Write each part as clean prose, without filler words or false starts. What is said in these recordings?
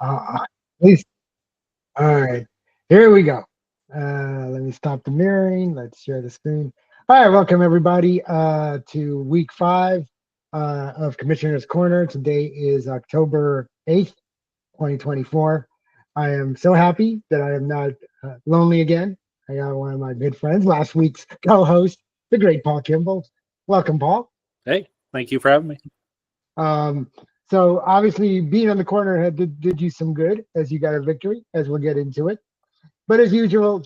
At least, all right. Here we go. Let me stop the mirroring. Let's share the screen. All right, welcome everybody to week 5 of Commissioner's Corner. Today is October 8th, 2024. I am so happy that I am not lonely again. I got one of my good friends, last week's co-host, the great Paul Kimball. Welcome, Paul. Hey, thank you for having me. Um, so obviously being on the corner did you some good as you got a victory, as we'll get into it. But as usual,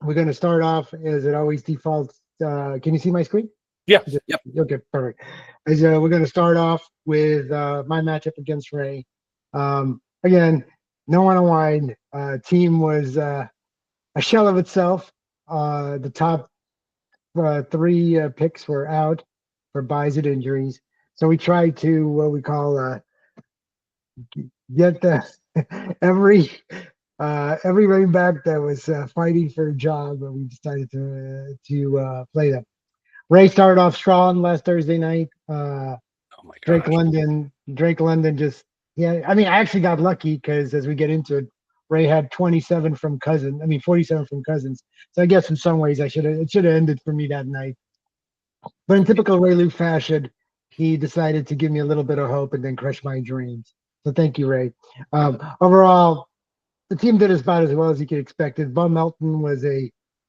we're going to start off as it always defaults. Can you see my screen? Yeah. Yep. Okay, perfect. As we're going to start off with my matchup against Ray. Again, no one unwind. Team was a shell of itself. The top 3 picks were out for buys and injuries. So we tried to what we call get the every running back that was fighting for a job. We decided to play them. Ray started off strong last Thursday night. Oh my Drake gosh. London. Drake London just yeah. I mean, I actually got lucky because as we get into it, Ray had 27 from Cousins. I mean, 47 from Cousins. So I guess in some ways it should have ended for me that night. But in typical Ray Luke fashion, he decided to give me a little bit of hope and then crush my dreams. So thank you, Ray. Overall, the team did about as well as you could expect. Bum Melton was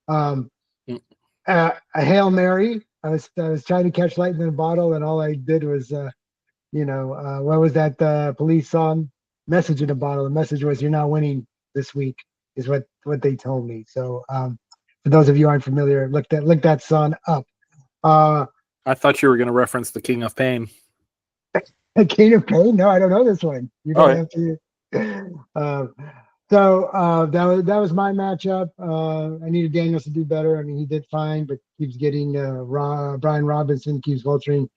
um, Mm. a Hail Mary. I was trying to catch lightning in a bottle, and all I did was, what was that police song? Message in a bottle. The message was, "You're not winning this week," is what they told me. So for those of you who aren't familiar, look that song up. Uh, I thought you were going to reference the King of Pain. King of Pain? No, I don't know this one. You're Oh, gonna yeah. have to. Uh, that was my matchup. I needed Daniels to do better. I mean, he did fine, but keeps getting Brian Robinson keeps vulturing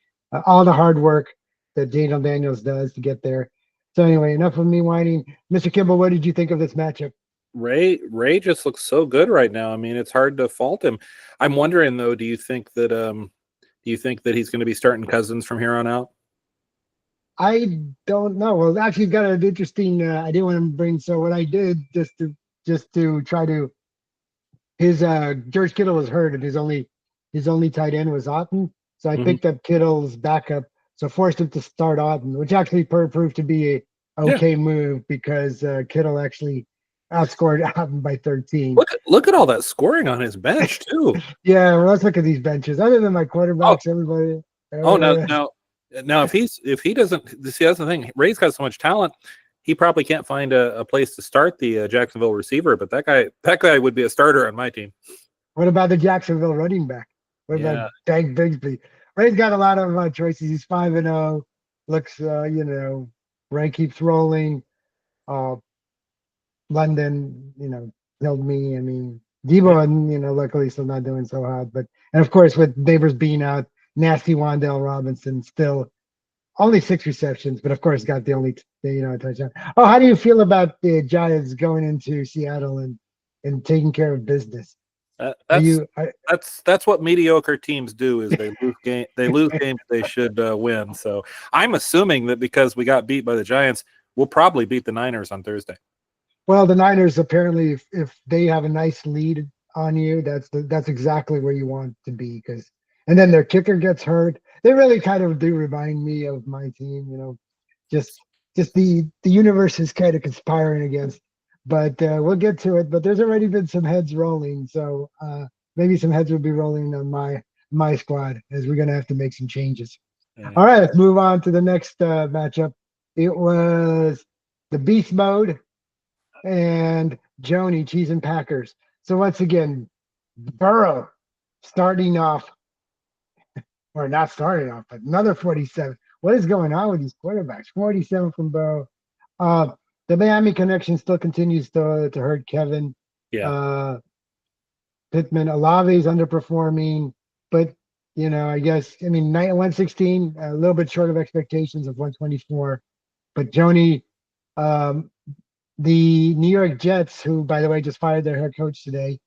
all the hard work that Daniels does to get there. So anyway, enough of me whining. Mr. Kimball, what did you think of this matchup? Ray just looks so good right now. I mean, it's hard to fault him. I'm wondering though, do you think that he's going to be starting Cousins from here on out? I don't know. Well, actually, got an interesting. I didn't want to bring. So what I did just to try to his George Kittle was hurt and his only tight end was Otten. So I Hmm. picked up Kittle's backup. So forced him to start Otten, which actually proved to be a Yeah. okay move because Kittle actually outscored Otten by 13. Look at all that scoring on his bench too. Yeah, well, let's look at these benches. Other than my Oh, quarterbacks, everybody. oh no, Uh, now if he doesn't see, that's the thing. Ray's got so much talent. He probably can't find a place to start the Jacksonville receiver, but that guy would be a starter on my team. what about the Jacksonville running back? What about Yeah. Dank Bigsby? Ray's got a lot of choices. He's 5-0. Looks, Ray keeps rolling. Uh, London, killed me. I mean, Yeah. Debo, and luckily still not doing so hot. But and of course with Neighbors being out, nasty Wandale Robinson still only 6 receptions, but of course got the only touchdown. Oh, how do you feel about the Giants going into Seattle and taking care of business? Uh, Are that's you? Are, that's what mediocre teams do is they lose games they should win. So I'm assuming that because we got beat by the Giants, we'll probably beat the Niners on Thursday. well, the Niners apparently, if they have a nice lead on you, that's exactly where you want to be. Because and then their kicker gets hurt. They really kind of do remind me of my team. Just just the universe is kind of conspiring against. But we'll get to it. But there's already been some heads rolling, so maybe some heads will be rolling on my squad as we're gonna have to make some changes. Yeah. All right, let's move on to the next matchup. It was the Beast Mode and Joni Cheese and Packers. So once again, Burrow starting off, or not starting off, but another 47. What is going on with these quarterbacks? 47 from Burrow. Uh, the Miami connection still continues to hurt Kevin. Yeah. Uh, Pittman, Olave is underperforming, but I guess 116, a little bit short of expectations of 124. But Joni, um, the New York Jets, who by the way just fired their head coach today,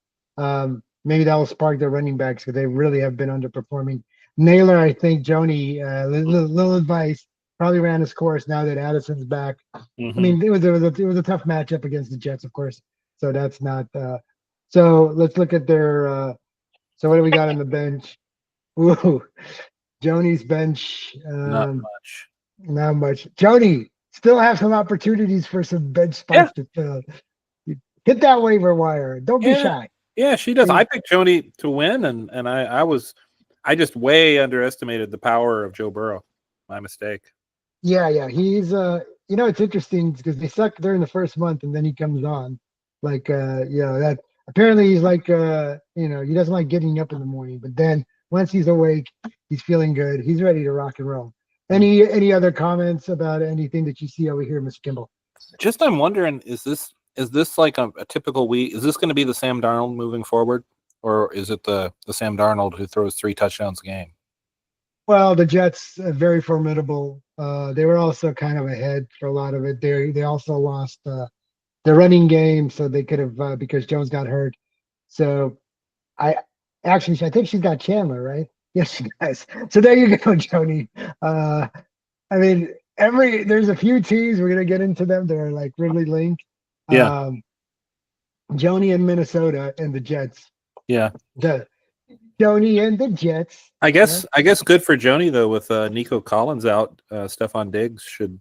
maybe that will spark their running backs because they really have been underperforming. Naylor, I think Joni, little advice, probably ran his course now that Addison's back. I Hmm. mean, it was a tough matchup against the Jets, of course. So that's not. So let's look at their. So what do we got on the bench? Ooh, Joni's bench. Not much. Not much. Joni still have some opportunities for some bench Yeah, spots to fill. Hit that waiver wire. Don't be yeah, shy. yeah. She does. I picked Joni to win, and I just way underestimated the power of Joe Burrow. My mistake. Yeah. He's it's interesting because they suck during the first month and then he comes on. Like that apparently he's like he doesn't like getting up in the morning, but then once he's awake, he's feeling good. He's ready to rock and roll. Mm. Any other comments about anything that you see over here, Mr. Kimball? Just I'm wondering, is this like a typical week? Is this going to be the Sam Darnold moving forward, or is it the Sam Darnold who throws 3 touchdowns a game? Well, the Jets very formidable. They were also kind of ahead for a lot of it. They also lost the running game, so they could have because Jones got hurt. So I I think she's got Chandler, right? Yes, she does. So there you go, Joni. Uh, I mean, there's a few teams we're gonna get into them that are like really linked. Yeah, Um, Joni and Minnesota and the Jets. yeah. The Joni and the Jets. I Right? guess I guess good for Joni though with Nico Collins out. Stephon Diggs should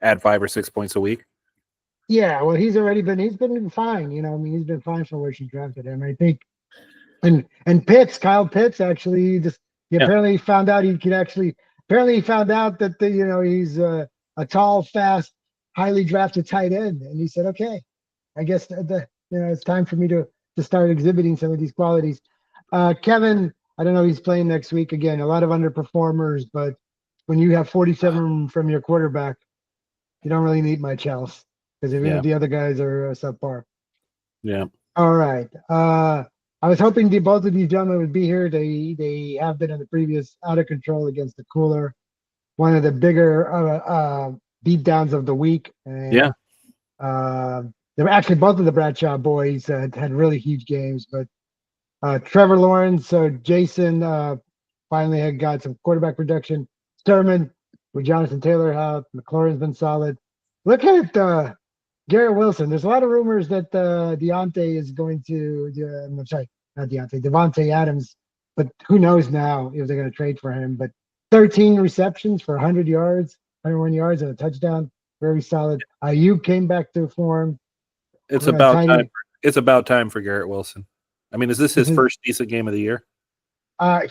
add 5 or 6 points a week. Yeah. Well, he's been fine. I mean, he's been fine for where she drafted him. I think and Kyle Pitts actually he Yeah, apparently found out he could actually apparently he found out that he's a tall, fast, highly drafted tight end, and he said, okay, I guess it's time for me to start exhibiting some of these qualities. Kevin, I don't know, he's playing next week again. A lot of underperformers, but when you have 47 from your quarterback, you don't really need much else because even yeah, if the other guys are subpar. yeah, All right. I was hoping both of these gentlemen would be here. They have been in the previous out of control against the cooler, one of the bigger beat downs of the week. yeah, And they were actually both of the Bradshaw boys had really huge games. But Trevor Lawrence, Jason finally had got some quarterback production. Sturman with Jonathan Taylor out. McLaurin's been solid. Look at Garrett Wilson. There's a lot of rumors that Deontay is going to. I'm sorry, not Deontay. Devontae Adams, but who knows now if they're going to trade for him? But 13 receptions for 100 yards, 101 yards, and a touchdown. Very solid. You came back to form. it's about time. Tiny. It's about time for Garrett Wilson. I mean, is this This his is. first decent game of the year?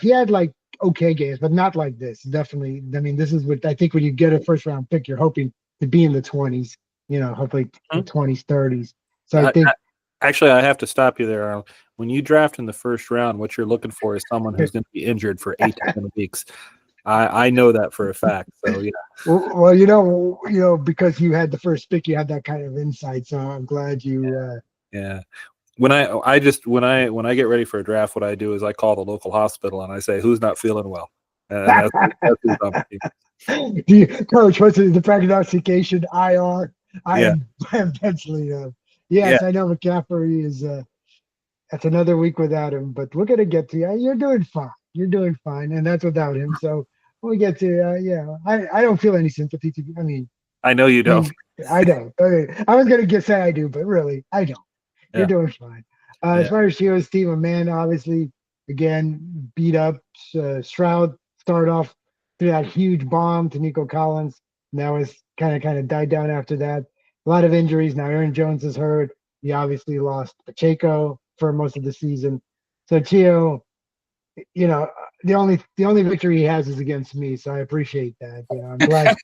He had like okay games, but not like this. Definitely. I mean, this is what I think when you get a first round pick, you're hoping to be in the 20s. Hopefully the Hmm? 20s, 30s. So I I, think. Actually, I have to stop you there, Arnold. When you draft in the first round, what you're looking for is someone who's going to be injured for 8 to 10 weeks. I know that for a fact. So yeah, Well, because you had the first pick, you had that kind of insight. So I'm glad you. yeah. When I get ready for a draft, what I do is I call the local hospital and I say who's not feeling well, and that's who's on the team. Coach, what's the prognostication? IR. I Yeah, am. I am penciling. yeah. Yes, I know McCaffrey is. That's another week without him, but we're gonna get to you. You're doing fine. You're doing fine, and that's without him. So when we get to, I don't feel any sympathy to. I know you I don't. mean, I don't. I was gonna say I do, but really, I don't. You're Yeah, doing fine. As yeah, far as Shio's team, Amanda obviously again beat up. Stroud started off through that huge bomb to Nico Collins. Now it's kind of died down after that. A lot of injuries. Now Aaron Jones is hurt. He obviously lost Pacheco for most of the season. So Chio, you know, the only victory he has is against me. So I appreciate that. I'm glad.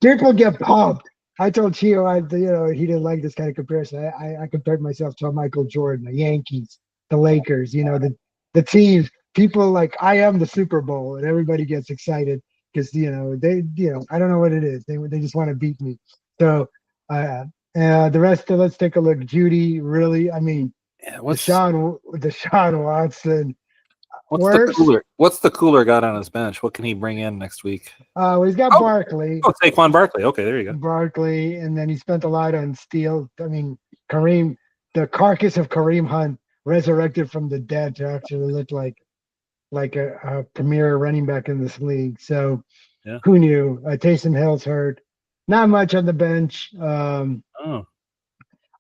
People get pumped. I told Chio, he didn't like this kind of comparison. I compared myself to a Michael Jordan, the Yankees, the Lakers, the teams. People like I am the Super Bowl, and everybody gets excited because I don't know what it is. They just want to beat me. So the rest. Let's take a look. Judy, really, I mean, yeah. Deshaun Watson, What's the worse. cooler? What's the cooler got on his bench? What can he bring in next week? Well, he's got Oh, Barkley. oh, Saquon Barkley. Okay, there you go. Barkley, and then he spent a lot on Steele. I mean, Kareem, the carcass of Kareem Hunt resurrected from the dead to actually look like like a premier running back in this league. So Yeah. who knew? Taysom Hill's hurt. Not much on the bench. Oh,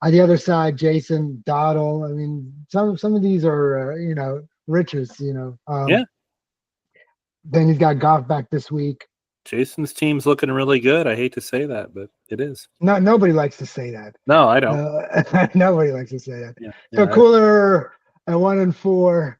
On the other side, Jason Doddle. I mean, some of these are riches. yeah. Then he's got Goff back this week. Jason's team's looking really good. I hate to say that, but it is. Not nobody likes to say that. No, I don't. Nobody likes to say that. Yeah, So yeah. Cooler at 1-4.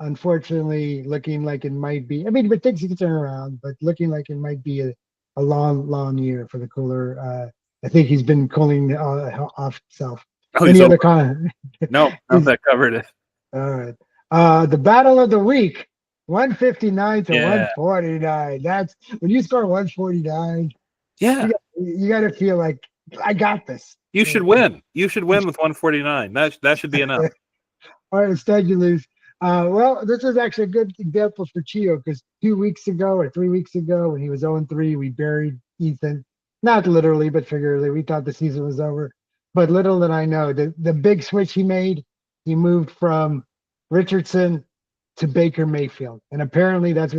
Unfortunately, looking like it might be. I mean, but things can turn around, but looking like it might be a long, long year for the Cooler. I think he's been cooling off himself. Oh, he's Any other over. comment? No, that covered it. All right. The battle of the week, 159 to Yeah, 149. That's when you score 149, yeah. you got to feel like I got this. You should win. You should win with 149. That should be enough. All right, instead you lose. Well, this is actually a good example for Chio because 2 weeks ago or 3 weeks ago, when he was 0-3, we buried Ethan. Not literally, but figuratively. We thought the season was over. But little did I know the big switch he made, he moved from Richardson to Baker Mayfield. And Yeah. that's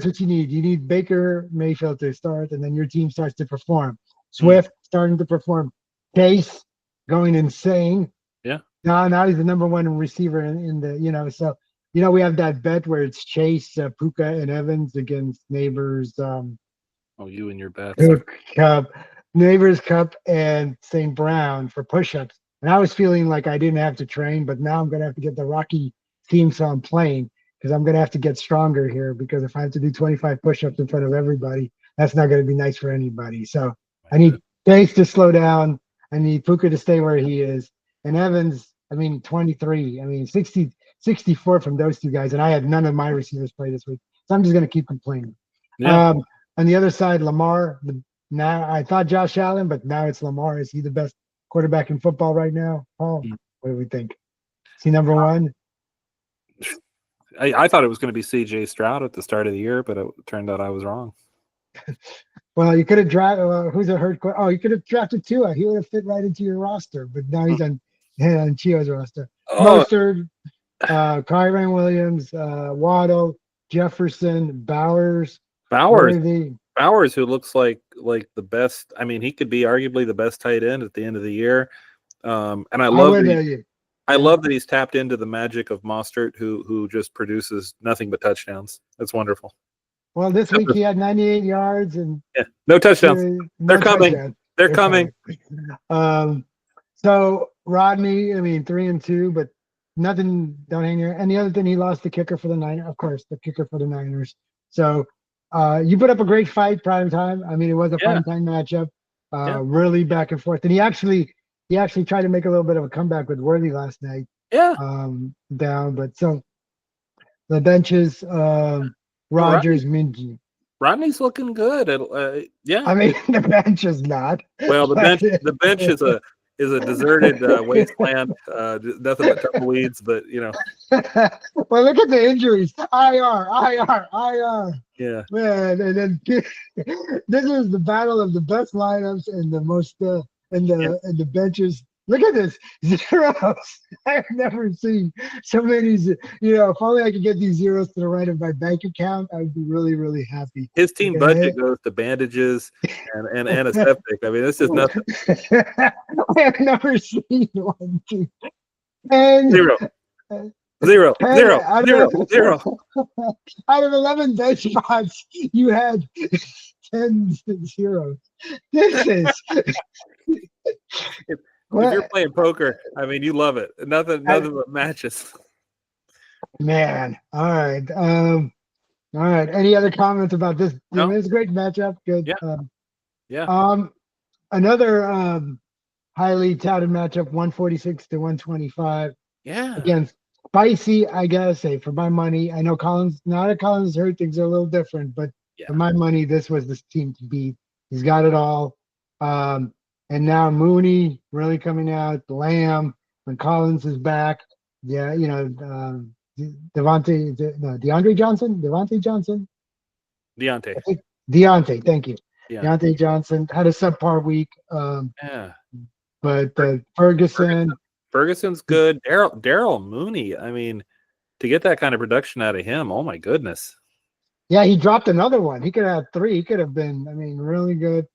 what you need. You need Baker Mayfield to start, and then your team starts to perform. Mm, Swift starting to perform. Case going insane. yeah. Now he's the number one receiver in the. So we have that bet where it's Chase, Puka, and Evans against Neighbors, Oh, you and your bets. Cook Cup, Neighbors Cup, and St. Brown for push-ups. And I was feeling like I didn't have to train, but now I'm gonna have to get the Rocky theme song playing because I'm gonna have to get stronger here. Because if I have to do 25 push-ups in front of everybody, that's not gonna be nice for anybody. So I need Chase to slow down. I need Puka to stay where he is. And Evans, I mean, 23. I mean, 60, 64 from those two guys. And I had none of my receivers play this week. So I'm just going to keep complaining. Yeah. On the other side, Lamar. Now I thought Josh Allen, but now it's Lamar. Is he the best quarterback in football right now? Paul, Mm. what do we think? Is he number one? I thought it was going to be C.J. Stroud at the start of the year, but it turned out I was wrong. Well, you could have drafted. Who's a hurt? Oh, you could have drafted Tua. He would have fit right into your roster. But now he's on Chio's roster. Oh, Mostert, Kyron Williams, Waddle, Jefferson, Bowers, Bowers. Worthy. Bowers, who looks like the best. I mean, he could be arguably the best tight end at the end of the year. And I love I love that he's tapped into the magic of Mostert, who just produces nothing but touchdowns. That's wonderful. Well, this week he had 98 yards and No touchdowns. no They're coming. touchdowns. They're coming. So Rodney, I mean, 3-2, but nothing. Don't hang here. And the other thing, he lost the kicker for the Niners. Of course, the kicker for the Niners. So you put up a great fight, prime time. I mean, it was a prime time matchup. Really back and forth. And he actually tried to make a little bit of a comeback with Worthy last night. Yeah. Down, but so the benches, Rogers, Minji. Rodney's looking good. Yeah. I mean, the bench is not. Well, the bench is a deserted wasteland. Nothing but tumbleweeds, but Well, look at the injuries. IR. Yeah. Man, and then this is the battle of the best lineups and the most and the benches. Look at this, zeros. I've never seen so many. If only I could get these zeros to the right of my bank account, I'd be really, really happy. His team budget goes to bandages and antiseptic. I mean, this is nothing. I've never seen one. And Zero. Out of 11 bench spots, you had 10 zeros. This is. If you're playing poker, I mean, you love it. Nothing but matches. Man, all right. All right. Any other comments about this? No. It's a great matchup. Good. Yeah. Another highly touted matchup, 146 to 125. Yeah. Again, spicy, I gotta say, for my money. I know Collins. Now that Collins is hurt, things are a little different. But for my money, this was the team to beat. He's got it all. And now Mooney really coming out, Lamb, when Collins is back. Yeah, DeAndre Johnson? Deontay, thank you. Yeah. Deontay Johnson had a subpar week. But Ferguson's good. Daryl Mooney, I mean, to get that kind of production out of him, oh my goodness. Yeah, he dropped another one. He could have had 3. He could have been, I mean, really good.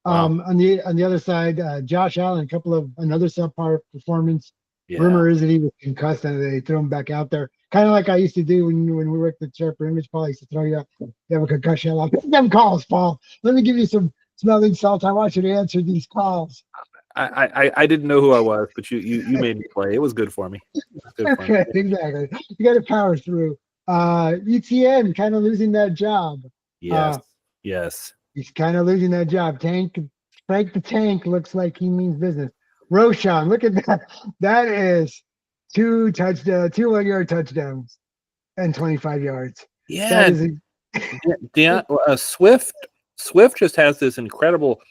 Wow. On the other side, Josh Allen, a couple of another subpar performance. Yeah. Rumor is that he was concussed and they threw him back out there, kind of like I used to do when we worked at Sharper Image. Paul, I used to throw you up. You have a concussion. Like, them calls, Paul. Let me give you some smelling salts. I want you to answer these calls. I didn't know who I was, but you made me play. It was good for me. Good for me. Exactly. You got to power through. ETN kind of losing that job. Yes. Yes. He's kind of losing that job. Frank the Tank looks like he means business. Roshan, look at that. That is 2 1-yard touchdowns and 25 yards. Yeah. Swift just has this incredible.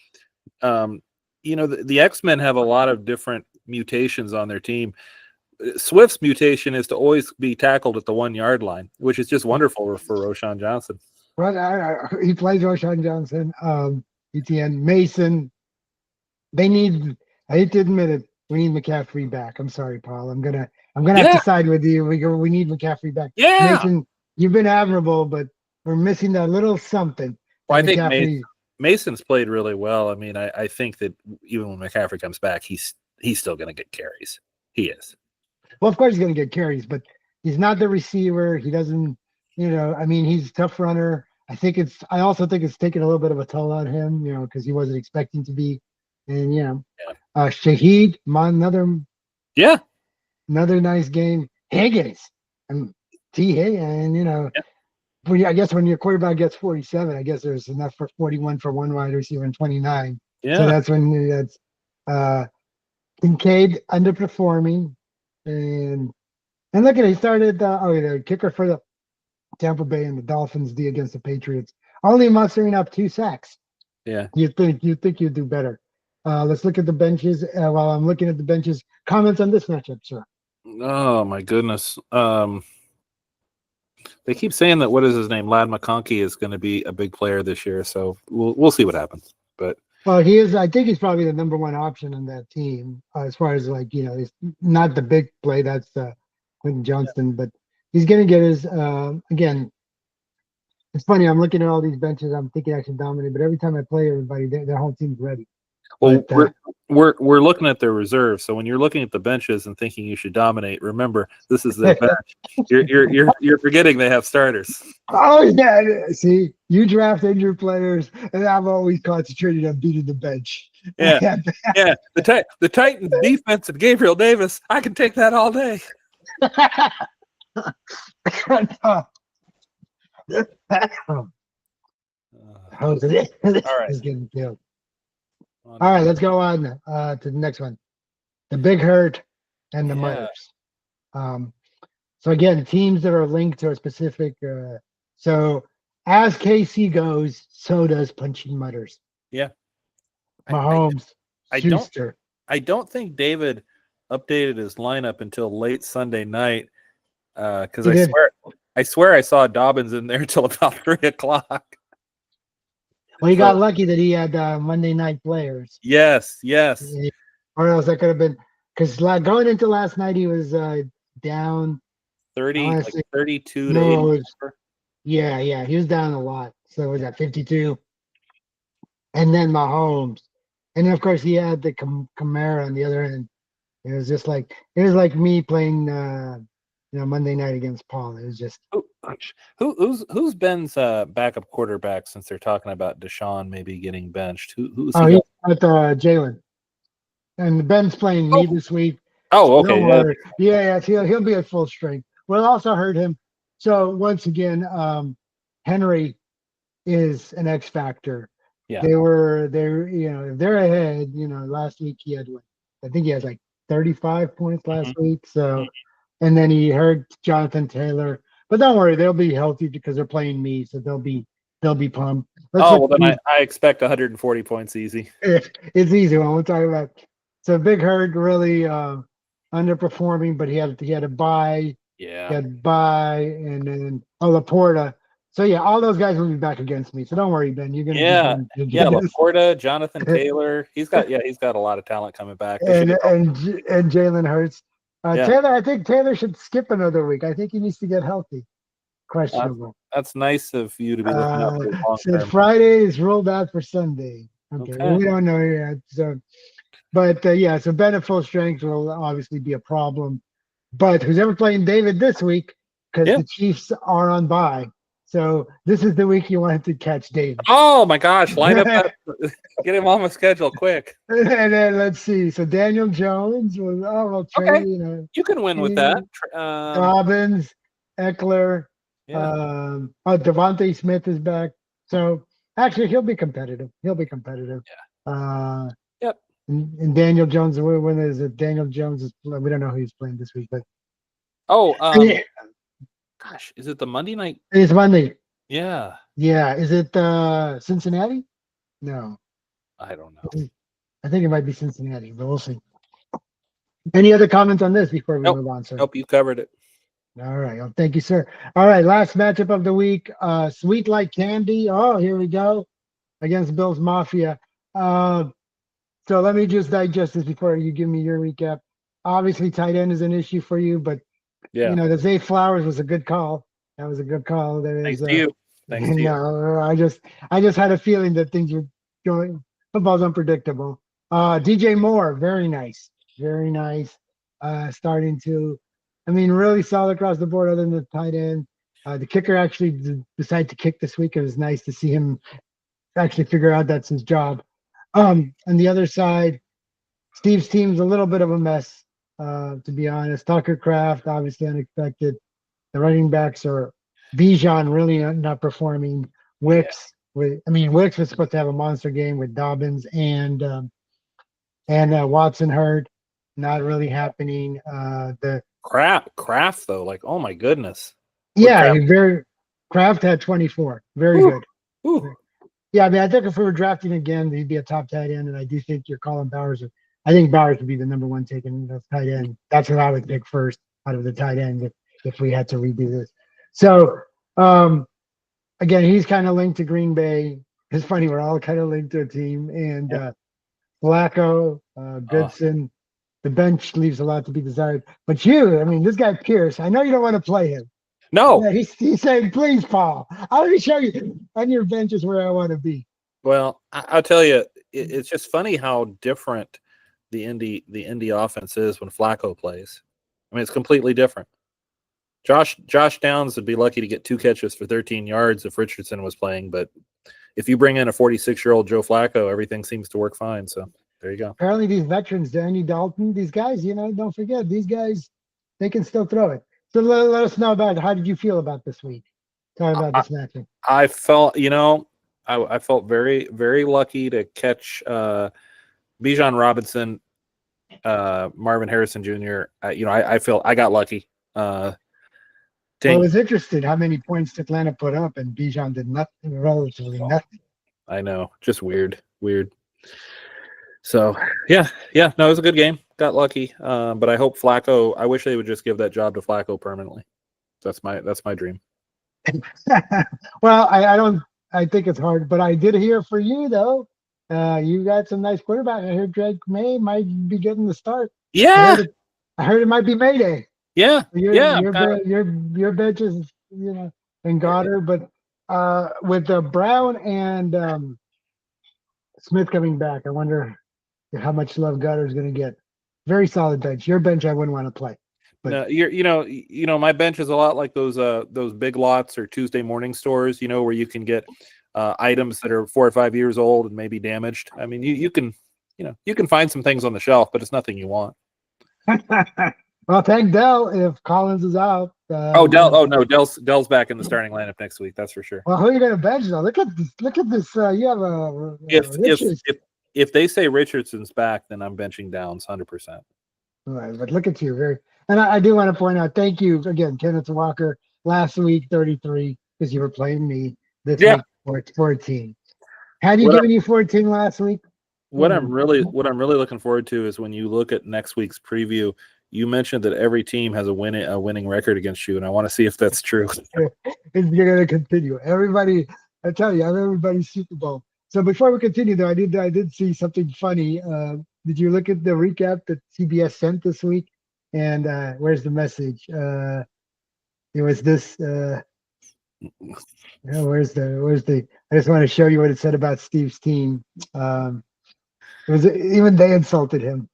The X-Men have a lot of different mutations on their team. Swift's mutation is to always be tackled at the 1-yard line, which is just wonderful for Roshan Johnson. Well, he plays Roshan Johnson. ETN Mason. They need. I hate to admit it. We need McCaffrey back. I'm sorry, Paul. I'm gonna have to side with you. We need McCaffrey back. Yeah. Mason, you've been admirable, but we're missing that little something. Well, I think Mason's played really well. I mean, I think that even when McCaffrey comes back, he's still going to get carries. He is. Well, of course he's going to get carries, but he's not the receiver. He doesn't, I mean, he's a tough runner. I also think it's taken a little bit of a toll on him, because he wasn't expecting to be. And, Shaheed, another nice game. Higgins, and T. Higgins, I guess when your quarterback gets 47, I guess there's enough for 41 for one wide receiver and 29. Yeah. So that's when Kincaid underperforming. And look at it, he started the kicker for the Tampa Bay and the Dolphins against the Patriots, only mustering up 2 sacks. Yeah. You think you'd do better. Let's look at the benches. While I'm looking at the benches, comments on this matchup, sir. Oh my goodness. They keep saying that, what is his name? Lad McConkey is going to be a big player this year, so we'll see what happens. But he is. I think he's probably the number 1 option on that team as far as he's not the big play. That's Quentin Johnston, but he's going to get his. Again, it's funny. I'm looking at all these benches. I'm thinking I should dominate, but every time I play everybody, their whole team's ready. Well, we're looking at their reserves. So when you're looking at the benches and thinking you should dominate, remember this is their bench. You're forgetting they have starters. Oh yeah, see, you draft injured players, and I've always concentrated on beating the bench. Yeah, yeah. The Titans defense and Gabriel Davis, I can take that all day. All right. Is getting killed. All right, let's go on to the next one. The Big Hurt and the Mutters. So again, teams that are linked to a specific. So as KC goes, so does Punching Mutters. Yeah. Mahomes. I don't think David updated his lineup until late Sunday night because I swear I saw Dobbins in there until about 3:00. Well, he got lucky that he had Monday night players. Yes. Or else that could have been because going into last night he was down 32 to 80. Yeah, he was down a lot. So it was at 52, and then Mahomes, and then of course he had the Camara on the other end. It was like me playing Monday night against Paul. It was just who's Ben's backup quarterback since they're talking about Deshaun maybe getting benched. Who's he's at Jalen, and Ben's playing me this week. Oh, okay. Yeah, he'll be at full strength. We'll also hurt him. So once again, Henry is an X factor. Yeah, they're ahead. Last week he had I think he had like 35 points last week. So. And then he hurt Jonathan Taylor, but don't worry, they'll be healthy because they're playing me, so they'll be pumped. Then I expect 140 points easy. It's easy one. We'll talk about. So Big Hurt really underperforming, but he had a bye. Yeah, he had a bye, and then Laporta. So yeah, all those guys will be back against me. So don't worry, Ben. You're gonna Laporta, Jonathan Taylor. He's got a lot of talent coming back. And Jalen Hurts. Yeah. Taylor, I think Taylor should skip another week. I think he needs to get healthy. Questionable. That's nice of you to be looking out for his long Said term. Friday is rolled out for Sunday. Okay, well, Okay. we don't know yet. So, but yeah, so Ben at full strength will obviously be a problem. But who's ever playing David this week? Because Yeah. the Chiefs are on bye. So this is the week you want to catch David. Oh my gosh! Line up that. Get him on my schedule quick. And then let's see. So Daniel Jones was Okay. Trey, you know, You can win with that. Dobbins, Eckler, Yeah. Devontae Smith is back. So actually, he'll be competitive. He'll be competitive. Uh, Yep. and Daniel Jones, when is it? Daniel Jones is. We don't know who he's playing this week, but Oh, yeah, gosh, is it the Monday night? it's Monday. Yeah. Yeah, is it Cincinnati? No, I don't know. I think it might be Cincinnati, but we'll see. Any other comments on this before we Nope. move on, sir? Nope. You covered it. All right. Well, thank you, sir. All right. Last matchup of the week. Sweet Like Candy. Oh, here we go. Against Bills Mafia. So let me just digest this before you give me your recap. Obviously, tight end is an issue for you, but Yeah. the Zay Flowers was a good call. That was a good call. There Thanks is to you. Thanks to you. I just had a feeling that things were going football's unpredictable. DJ Moore, very nice. Very nice. Starting to really solid across the board other than the tight end. The kicker actually decided to kick this week. It was nice to see him actually figure out that's his job. On the other side, Steve's team's a little bit of a mess, to be honest. Tucker Craft, obviously unexpected. The running backs are Bijan really not performing. Wicks, Wicks was supposed to have a monster game with Dobbins and Watson hurt. Not really happening. The Craft though, like oh my goodness. Yeah, Kraft had 24. Very Whew, good. whew. Yeah, I think if we were drafting again, he'd be a top tight end, and I do think you're calling Bowers. I think Bowers would be the number one taking the tight end. That's what I would pick first out of the tight end if we had to redo this. So again, he's kind of linked to Green Bay. It's funny, we're all kind of linked to a team. And Flacco, Goodson, the bench leaves a lot to be desired. But this guy Pierce, I know you don't want to play him. No. Yeah, he's saying, please, Paul. Let me show you on your bench is where I want to be. Well, I'll tell you, it's just funny how different the Indy offense is when Flacco plays. It's completely different. Josh Downs would be lucky to get 2 catches for 13 yards if Richardson was playing, but if you bring in a 46-year-old Joe Flacco, everything seems to work fine. So there you go. Apparently, these veterans, Danny Dalton, these guys, don't forget, these guys, they can still throw it. So let us know about it. How did you feel about this week? Talk about this matchup. I felt, I felt very, very lucky to catch Bijan Robinson, Marvin Harrison Jr. I feel I got lucky. I was interested how many points Atlanta put up, and Bijan did nothing, relatively nothing. I know, just weird. So yeah, no, it was a good game. Got lucky, but I hope Flacco. I wish they would just give that job to Flacco permanently. That's my dream. Well, I think it's hard, but I did hear for you though. You got some nice quarterback. I heard Drake May might be getting the start. Yeah, I heard it might be Mayday. Yeah, Your bench is and Goddard, but with Brown and Smith coming back, I wonder how much love Goddard's going to get. Very solid bench. Your bench, I wouldn't want to play. But no, my bench is a lot like those big lots or Tuesday morning stores, where you can get items that are 4 or 5 years old and maybe damaged. You can find some things on the shelf, but it's nothing you want. Well, thank Dell if Collins is out. Dell. Oh no, Dell's back in the starting lineup next week. That's for sure. Well, who are you going to bench though? Look at this. You have if they say Richardson's back, then I'm benching Downs 100%. All right, but look at you, and I do want to point out, thank you again, Kenneth Walker. Last week 33 because you were playing me. This week 14. Had you given you 14 last week? What I'm really looking forward to is when you look at next week's preview. You mentioned that every team has a winning record against you, and I want to see if that's true. You're going to continue. Everybody, I tell you, I'm everybody's Super Bowl. So before we continue, though, I did see something funny. Did you look at the recap that CBS sent this week? And where's the message? It was this. Where's the? I just want to show you what it said about Steve's team. Um, it was even they insulted him.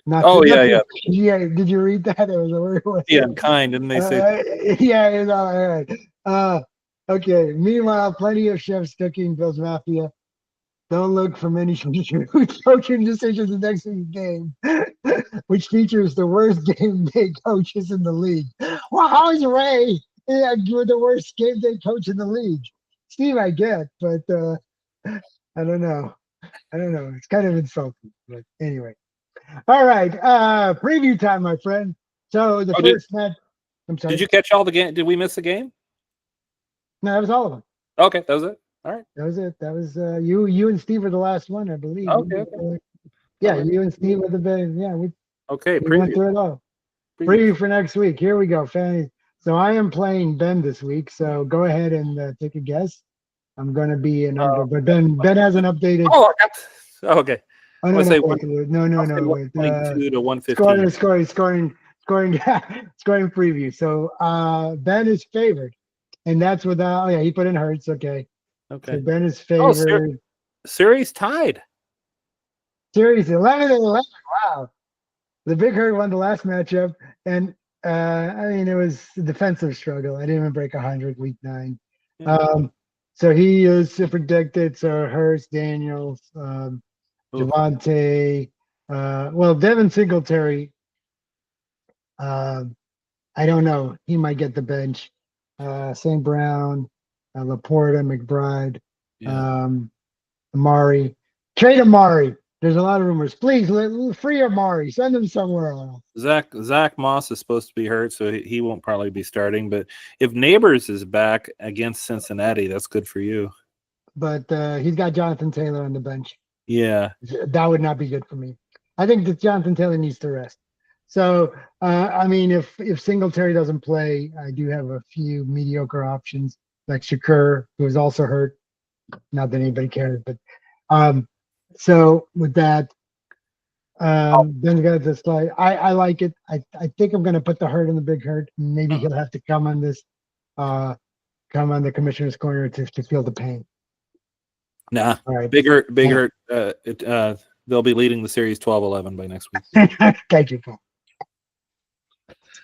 Not to, Oh not yeah, to, yeah, yeah. Did you read that? It was where was yeah. it? Unkind, didn't they say? Yeah, it's all right. Uh, okay. Meanwhile, plenty of chefs cooking Bill's Mafia. Don't look for many coaching decisions in next week's game, which features the worst game day coaches in the league. Well, how is Ray? Yeah, you're the worst game day coach in the league. Steve, I get, but I don't know. I don't know. It's kind of insulting. But anyway. All right. Preview time, my friend. So the Oh, first match. I'm did sorry. you catch all the game? Did we miss a game? No, that was all of them. Okay, that was it. All right. That was it. That was you and Steve were the last one, I believe. Okay, okay. All Yeah, right. you and Steve were the best. Yeah, Okay, we went preview. through it all. Preview. Preview for next week. Here we go, fans. So I am playing Ben this week. So go ahead and take a guess. I'm going to be an under, but Ben hasn't updated. Oh, okay. Oh I'm no gonna no say wait I'll say no wait. 122 to 115. Scoring preview. So Ben is favored, and that's without. Oh yeah, he put in Hurts. Okay, so Okay. Ben is Oh, favored. series tied. Series 11-11. Wow. The Big Hurt won the last matchup, and I mean it was a defensive struggle. I didn't even break 100 week 9. Yeah. So he is predicted. So Hurst, Daniels, Oof. Javante, well Devin Singletary. I don't know. He might get the bench. St. Brown, Laporta, McBride, Yeah. um, Amari. Trade Amari. There's a lot of rumors. Please free Amari. Send him somewhere else. Zach Moss is supposed to be hurt, so he won't probably be starting. But if Neighbors is back against Cincinnati, that's good for you. But he's got Jonathan Taylor on the bench. Yeah. That would not be good for me. I think that Jonathan Taylor needs to rest. So I mean, if Singletary doesn't play, I do have a few mediocre options like Shakur, who is also hurt. Not that anybody cares, but so with that, then we got this slide. I like it. I think I'm gonna put the Hurt in the Big Hurt. Maybe he'll have to come on this, come on the commissioner's corner to feel the pain. Nah. All right. Big Hurt. They'll be leading the series 12-11 by next week. Thank you, Paul.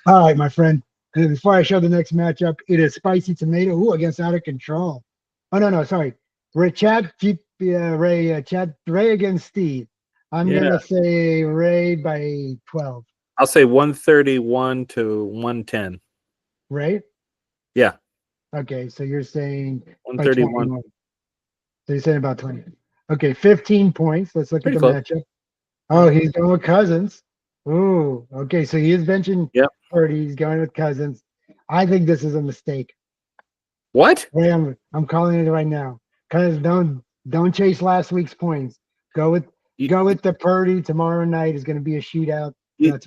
All right, my friend. And before I show the next matchup, it is Spicy Tomato. Ooh, against Out of Control. Oh no, sorry. Chad Ray against Steve. I'm gonna say Ray by 12. I'll say 131 to 110. Ray? Yeah. Okay, so you're saying by 131. 21. So you're saying about 20. Okay, 15 points. Let's look Pretty at the close. matchup. Oh, he's going with Cousins. Ooh, okay, so he is benching Purdy. He's going with Cousins. I think this is a mistake. What? Ray, I'm calling it right now. Because don't chase last week's points. Go with the Purdy. Tomorrow night is going to be a shootout. You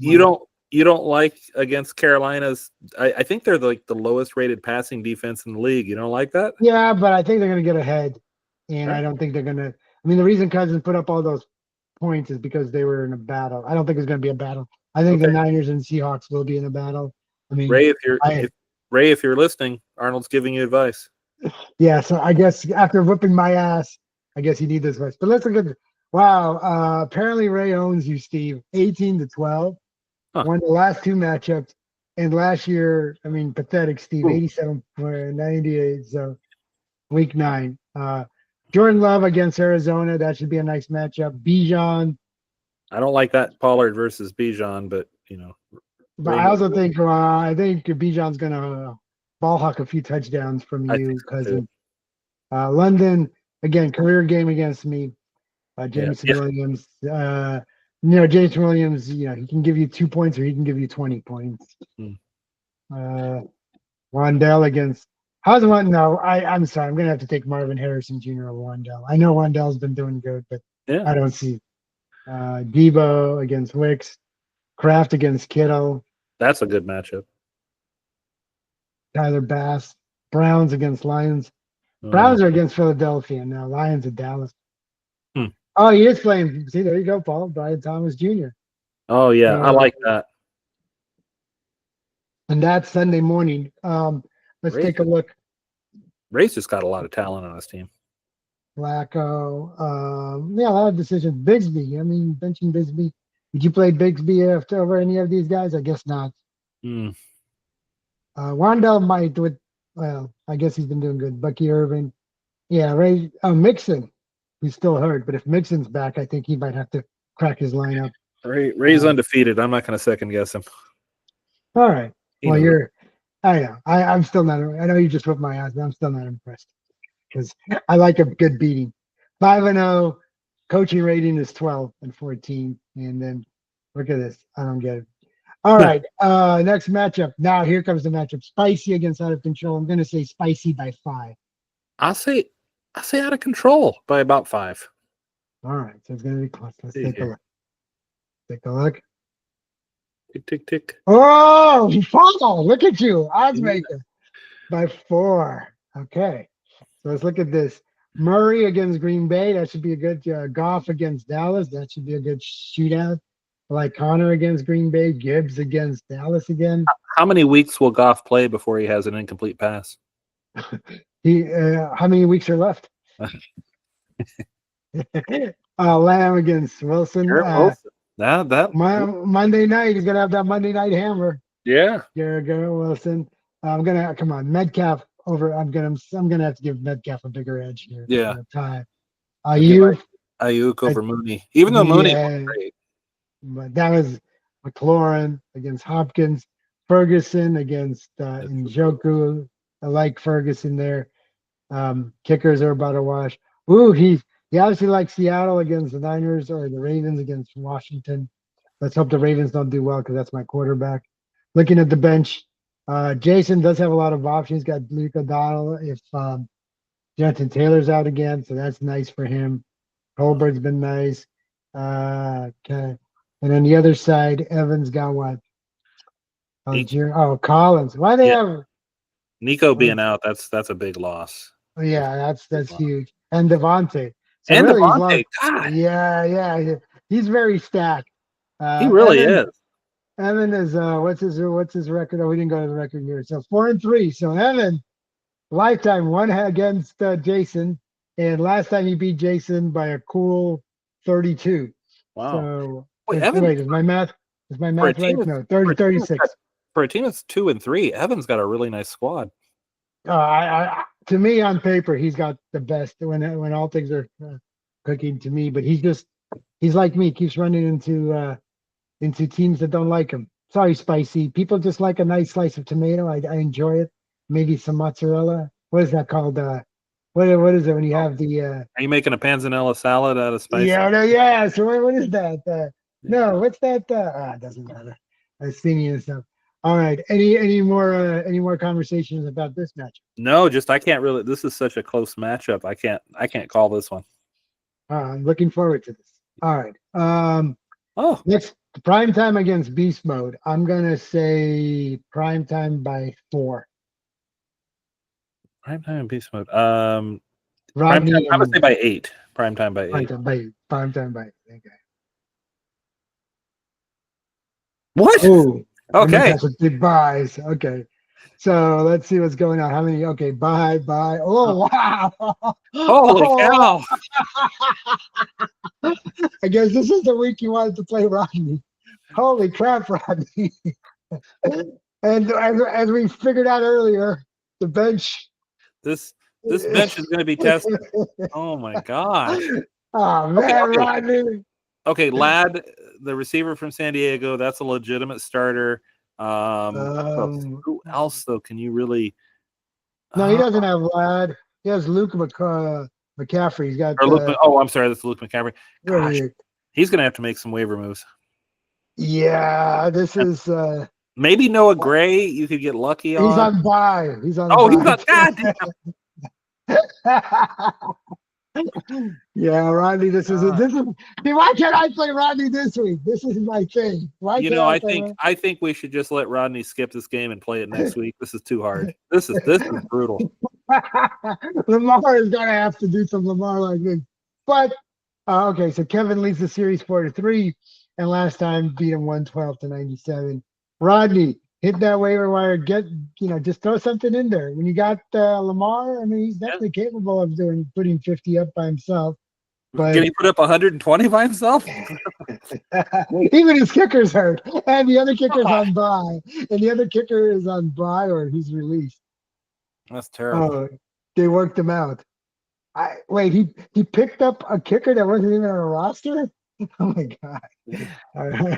don't like against Carolina's. I think they're like the lowest rated passing defense in the league. You don't like that? Yeah, but I think they're going to get ahead, and I don't think they're going to. I mean, the reason Cousins put up all those points is because they were in a battle. I don't think it's going to be a battle. I think the Niners and Seahawks will be in a battle. I mean, Ray, if you're listening, Arnold's giving you advice. Yeah, so I guess after whipping my ass, I guess you need this advice. But let's look at. Wow, apparently Ray owns you, Steve. 18-12. Won the last two matchups. And last year, I mean, pathetic, Steve. 87.98. So week 9. Jordan Love against Arizona. That should be a nice matchup. Bijan. I don't like that Pollard versus Bijan, but But I also think Bijan's gonna ball hawk a few touchdowns from you, cousin. London again, career game against me. Jameson Williams. Jameson Williams. He can give you 2 points or he can give you 20 points. Rondell against. How's one? No, I'm sorry. I'm gonna have to take Marvin Harrison Jr. over Rondell. I know Rondell's been doing good, but I don't see. Debo against Wicks. Kraft against Kittle. That's a good matchup. Tyler Bass. Browns against Lions. Browns are against Philadelphia now. Lions at Dallas. Oh, he is playing. See, there you go, Paul. Brian Thomas Jr. Oh, yeah. I like that. and that's Sunday morning. Let's Ray's take a look. just got a lot of talent on his team. Flacco. Yeah, a lot of decisions. Bigsby. I mean, benching Bigsby. Did you play Bigsby after over any of these guys? I guess not. Mm. Wandell might with. Well, I guess he's been doing good. Bucky Irving. Yeah, Ray Mixon. He's still hurt, but if Mixon's back, I think he might have to crack his lineup. Ray's undefeated. I'm not going to second guess him. All right. He Well, knows it. I know. I'm still not. I know you just whipped my ass, but I'm still not impressed because I like a good beating. 5-0. Coaching rating is 12 and 14. And then look at this. I don't get it. All right. Next matchup. Now here comes the matchup. Spicy against out of control. I'm going to say spicy by 5. I'll say out of control by about 5. All right. So it's going to be close. Let's See take a here. look. Take a look. Tick, tick, tick. Oh, follow. Look at you. Odds maker by 4. Okay. So let's look at this. Murray against Green Bay. That should be a good. Goff against Dallas. That should be a good shootout. I like Connor against Green Bay. Gibbs against Dallas again. How many weeks will Goff play before he has an incomplete pass? How many weeks are left? Lamb against Wilson. Monday night. He's gonna have that Monday night hammer. Yeah. Garrett Wilson. I'm gonna come on Metcalf over. I'm gonna have to give Metcalf a bigger edge here. Yeah. Time. Ayuk over Mooney, even though Mooney was great. But that was McLaurin against Hopkins, Ferguson against Njoku. I like Ferguson there. Kickers are about to wash. Ooh, he obviously likes Seattle against the Niners or the Ravens against Washington. Let's hope the Ravens don't do well because that's my quarterback. Looking at the bench, Jason does have a lot of options. Got Luke O'Donnell if Jonathan Taylor's out again, so that's nice for him. Colbert's been nice. Okay. And then the other side, Evans got what? Collins. Why they have Nico being out? That's a big loss. Yeah, that's huge. And Devontae. So and really, Devontae. Yeah. He's very stacked. He really is. Evan is what's his record? Oh, we didn't go to the record here. So 4-3. So Evan, lifetime one against Jason, and last time he beat Jason by a cool 32. Wow. So wait, is my math right? No, 36. For a team that's 2-3, Evan's got a really nice squad. To me, on paper, he's got the best when all things are cooking to me. But he's like me, keeps running into teams that don't like him. Sorry, Spicy. People just like a nice slice of tomato. I enjoy it. Maybe some mozzarella. What is that called? What is it when you have the? Are you making a panzanella salad out of spicy? Yeah. So what is that? No, what's that? It doesn't matter. I was thinking of stuff. All right. Any more conversations about this match? No, just I can't really. This is such a close matchup. I can't call this one. I'm looking forward to this. All right. Next prime time against Beast Mode. I'm gonna say prime time by 4. Prime time Beast Mode. Rodney, I would say by 8. Prime time by 8. Prime time by 8. Okay. What? Ooh. Okay. That's what big buys. Okay. So let's see what's going on. How many? Okay. Buy. Oh, wow. Holy cow. I guess this is the week you wanted to play Rodney. Holy crap, Rodney. And as we figured out earlier, the bench. This bench is going to be tested. Oh, my gosh. Oh, man, okay. Rodney. Okay, Ladd, the receiver from San Diego, that's a legitimate starter. Who else, though, can you really... No, he doesn't have Ladd. He has Luke McCaffrey. He's got... I'm sorry, that's Luke McCaffrey. Gosh, right. He's going to have to make some waiver moves. Yeah, this is... maybe Noah Gray, you could get lucky on. He's on bye. He's on God Yeah, Rodney, this is why can't I play Rodney this week? This is my thing. I think we should just let Rodney skip this game and play it next week. This is too hard. This is brutal. Lamar is gonna have to do some Lamar like this. But okay, so Kevin leads the series 4-3, and last time beat him 112-97. Rodney, hit that waiver wire. Just throw something in there. When you got Lamar, I mean, he's Yeah. definitely capable of putting 50 up by himself. Can But he put up 120 by himself? even his kicker's hurt, and the other kicker's on bye, and the other kicker is on bye or he's released. That's terrible. Oh, they worked him out. Wait, he picked up a kicker that wasn't even on a roster. Oh my god.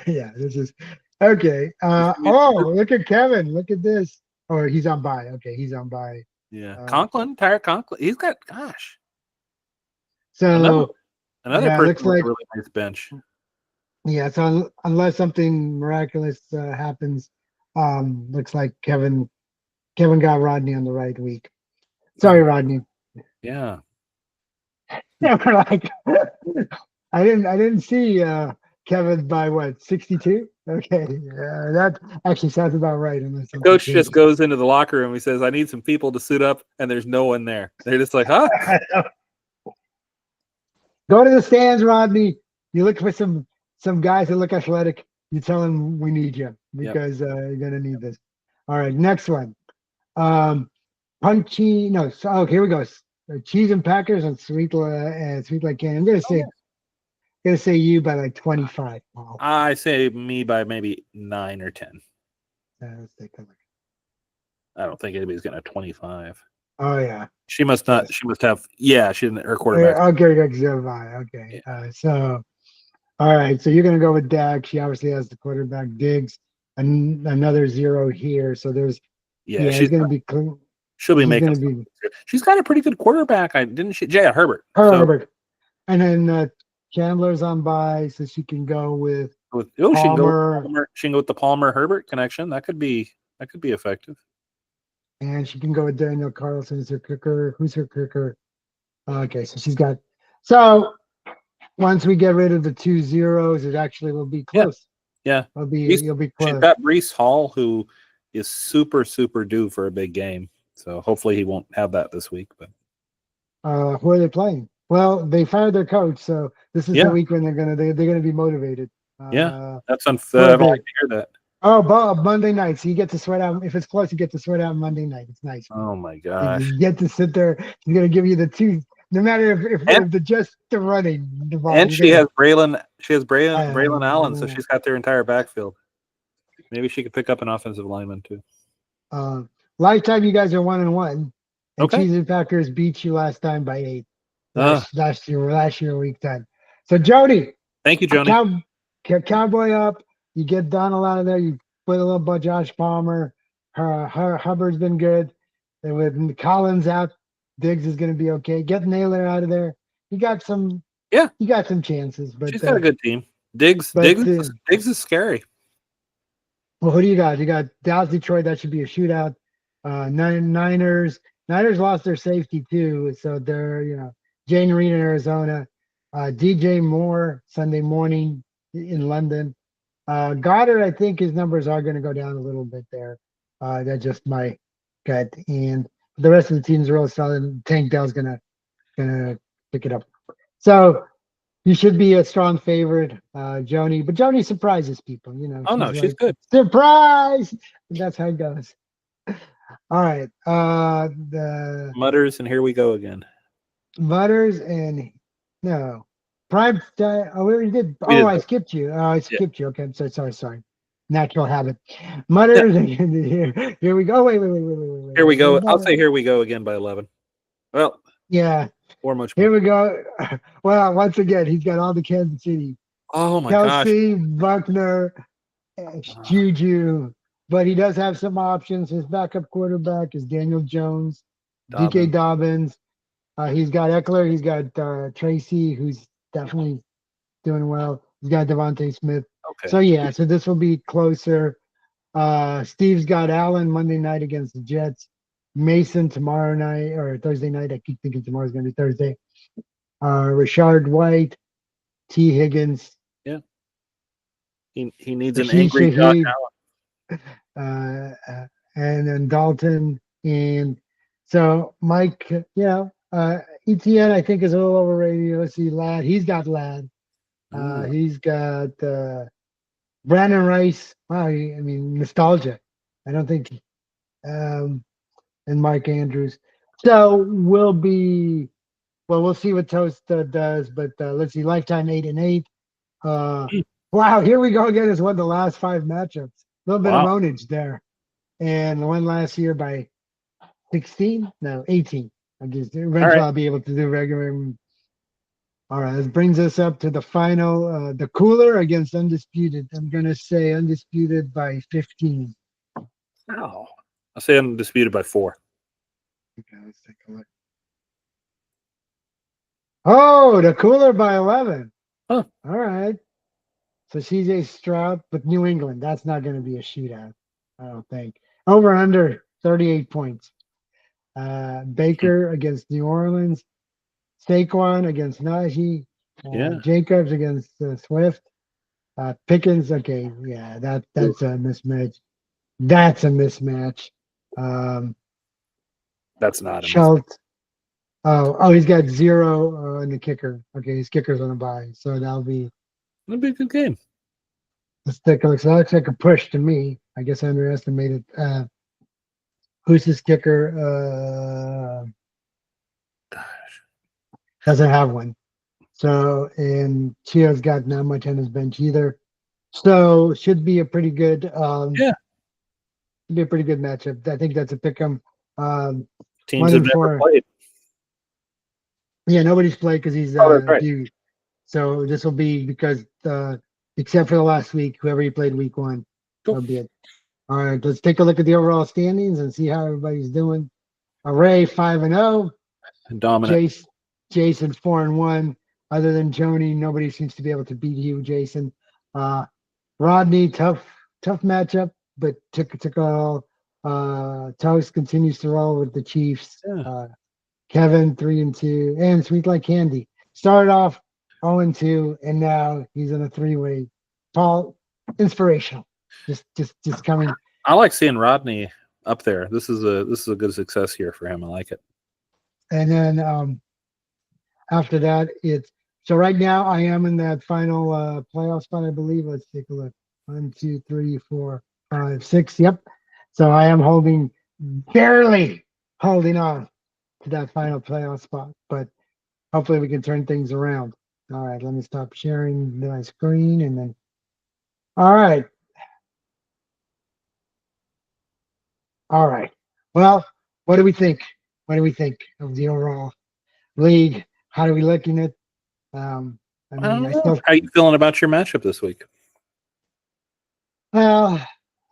Yeah, this is okay. Look at Kevin. Look at this. Oh, he's on bye. Okay, he's on bye. Yeah, Uh, Tyre Conklin. He's got gosh. so Another yeah, person looks with like a really nice bench. yeah. So unless something miraculous happens, looks like Kevin got Rodney on the right week. Sorry, Oh, Rodney. yeah. Yeah, we're like, I didn't see Kevin by what 62. Okay, that actually sounds about right unless The something coach just changes. goes into the locker room. He says, "I need some people to suit up," and there's no one there. They're just like, "Huh?" Go to the stands, Rodney. You look for some guys that look athletic. You tell them we need you Yep. because you're gonna need this. All right, next one. Um, punchy. No, so, oh, here we go. Cheese and Packers and Sweet Like Candy. I'm gonna say you by like 25. Paul. I say me by maybe 9 or 10. Let's take a look. I don't think anybody's getting a 25. Oh yeah. She must not. Yes. She must have. Yeah, she didn't. Her quarterback. Okay, okay. Yeah. So all right. So you're gonna go with Dak. She obviously has the quarterback Diggs. Another zero here. So there's Yeah, yeah. she's. She'll be He's making. gonna be She's got a pretty good quarterback. I didn't she? Yeah, Herbert. So Herbert. And then Chandler's on by, so she can go with she can go. With Palmer, Palmer. She can go with the Palmer Herbert connection. That could be. That could be effective. and she can go with Daniel Carlson as her kicker. Who's her kicker? Okay, so she's got. So once we get rid of the 2 zeros, it actually will be Yeah. close. Yeah. You'll be She's close. got Brees Hall, who is super due for a big game. So hopefully he won't have that this week. But Who are they playing? Well, they fired their coach, so this is the yeah, week when they're gonna be motivated. yeah, that's Who unfair. are I don't they? like to hear that. Oh, Monday night. So you get to sweat out. If it's close, you get to sweat out Monday night. It's nice. Oh my You gosh! get to sit there. He's gonna give you the two. No matter And if the just the running the ball. and You're she gonna. has Braylon. She has Braylon Allen, so Uh, she's got their entire backfield. Maybe she could pick up an offensive lineman too. uh, Lifetime, you guys are 1-1, and Okay. Cheese and Packers beat you last time by 8. Uh, Last year, week 10. So Jody, thank you, Joni. Cowboy up. You get Donald out of there. You put a little bit Josh Palmer. Hubbard's been good. And with Collins out, Diggs is going to be okay. Get Naylor out of there. You got some. Yeah, You got some chances, she's got a good team. Diggs is scary. well, who do you got? You got Dallas, Detroit. That should be a shootout. Niners. Niners lost their safety too, so they're Jane Reed in Arizona. DJ Moore Sunday morning in London. Goddard, I think his numbers are going to go down a little bit there. That's just my gut. And the rest of the team's real solid. Tank Dell's gonna pick it up. So you should be a strong favorite, Joni. But Joni surprises people. Oh no, She's she's like good. surprise. And that's how it goes. All right. The Mutters, and here we go again. Butters and no prime. Oh, we already did. We Oh, did. I skipped you. I Yeah. skipped you. Okay, I'm so sorry. Natural habit. Mutters. Yeah. Here we go. Wait. Here we go. I'll say here we go again by 11. Well, yeah. or much Here more. we go. Well, once again, he's got all the Kansas City. Oh my Kelsey, Buckner, Juju, but he does have some options. His backup quarterback is Daniel Jones, DK gosh. Dobbins. He's got Eckler. He's got Tracy, who's definitely doing well. He's got Devontae Smith. Okay. So yeah, so this will be closer. Steve's got Allen Monday night against the Jets. Mason tomorrow night or Thursday night. I keep thinking tomorrow's going to be Thursday. Rashard White, T. Higgins. Yeah. He needs an Rashid angry Josh Shaheed, and then Dalton. And so Mike, ETN I think is a little overrated. Let's see, Lad. He's got Lad. He's got Brandon Rice. Wow, nostalgia. I don't think. Um, and Mike Andrews. So we'll see what Toast does, but let's see, lifetime 8-8. Uh, wow, here we go again. Has won the last five matchups. A little bit of Wow. ownage there, and won last year by 16, no 18. I just All eventually right. I'll be able to do regular. All right, this brings us up to the final. The cooler against undisputed. I'm gonna say undisputed by 15. Wow. I'll say undisputed by 4. Okay, let's take a look. Oh, the cooler by 11. Huh. All right. So CJ Stroud with New England. That's not going to be a shootout, I don't think. Over under 38 points. Baker against New Orleans. Saquon against Najee. Yeah. Jacobs against Swift. Pickens. Okay, yeah, Oof. that's a mismatch. That's a mismatch. Um, That's not a miss. Schultz. Oh, he's got 0 in the kicker. Okay, his kicker's on a bye, so that'll be. That'd be a good game. Let's take a look. So that looks like a push to me. I guess I underestimated. Who's his kicker? Doesn't have one. So, and Chio's got not much on his bench either. So should be a pretty good Yeah. be a pretty good matchup. I think that's a pick 'em. Teams One have and never four. played. Yeah, nobody's played because he's Oh, that's right. due. So this will be because except for the last week, whoever he played week one, Cool. that'll be it. All right, let's take a look at the overall standings and see how everybody's doing. Array 5-0. Dominant. Jason 4-1. Other than Joni, nobody seems to be able to beat you, Jason. Uh, Rodney, tough matchup, but took all. Toast continues to roll with the Chiefs. Yeah. Kevin 3-2, and Sweet Like Candy started off 0-2, and now he's in a three-way. Paul, inspirational. Just coming. I like seeing Rodney up there. This is a good success here for him. I like it. And then after that, it's so right now I am in that final playoff spot, I believe. Let's take a look. 1, 2, 3, 4, 5, 6. Yep. So I am barely holding on to that final playoff spot, but hopefully we can turn things around. All right, let me stop sharing my screen and then. All right. All right. Well, what do we think? What do we think of the overall league? How do we looking at? Um, I I mean, don't I know. still How you feeling about your matchup this week? Well,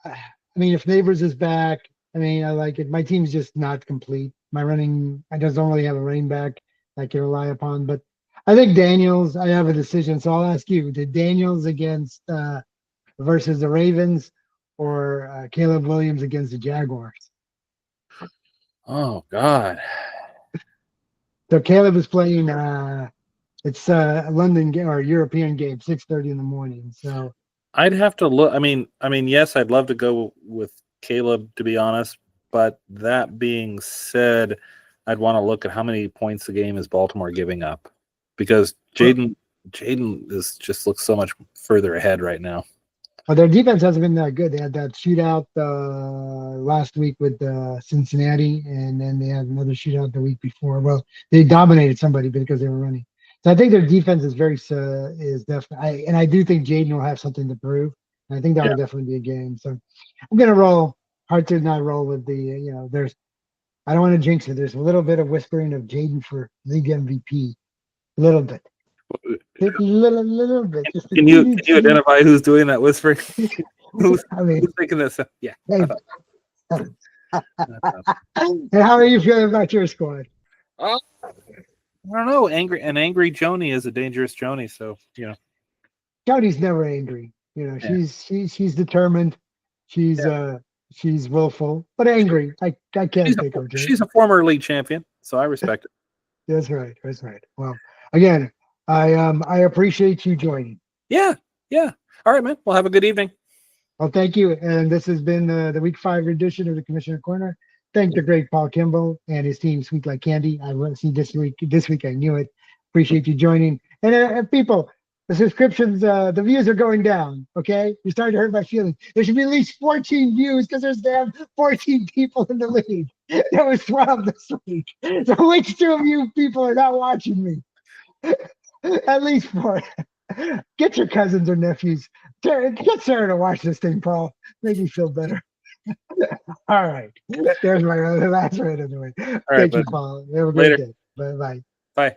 I mean, if Neighbors is back, I mean, I like it. My team's just not complete. I just don't really have a running back I can rely upon. But I think Daniels, I have a decision. So I'll ask you, did Daniels against versus the Ravens or Caleb Williams against the Jaguars? Oh God. So Caleb is playing it's a London game or European game, 6:30 in the morning. So I'd have to look. I mean, yes, I'd love to go with Caleb, to be honest. But that being said, I'd want to look at how many points the game is Baltimore giving up, because Jaden is just looks so much further ahead right now. Well, their defense hasn't been that good. They had that shootout last week with Cincinnati, and then they had another shootout the week before. Well, they dominated somebody because they were running. So I think their defense is is definitely. And I do think Jaden will have something to prove. And I think that Yeah. will definitely be a game. So I'm gonna roll. Hard to not roll with the. There's. I don't want to jinx it. There's a little bit of whispering of Jaden for league MVP. A little bit. Little bit. Just a Can you teeny. identify who's doing that whispering? who's I mean, who's thinking this? Yeah. hey, I thought- and how are you feeling about your squad? I don't know. Angry Joni is a dangerous Joni. So Jody's never angry. yeah. She's determined. She's Yeah. she's willful, but angry. I can't take her. She's a former league champion, so I respect it. That's right. That's right. Well, again, I appreciate you joining. Yeah. Yeah. All right, man. Well, have a good evening. Well, thank you. And this has been the week 5 edition of the Commissioner Corner. Thank the great Paul Kimball and his team, Sweet Like Candy. I want to see this week. This week, I knew it. Appreciate you joining. And people, The subscriptions, the views are going down. Okay, you're starting to hurt my feelings. There should be at least 14 views because there's damn 14 people in the league. There was 12 this week. So which two of you people are not watching me? At least four. Get your cousins or nephews. Get Sarah to watch this thing, Paul. Make me feel better. All right. There's my last rant of the way. All right, Thank you, bud. Paul. Have a great Later. day. Bye bye. Bye.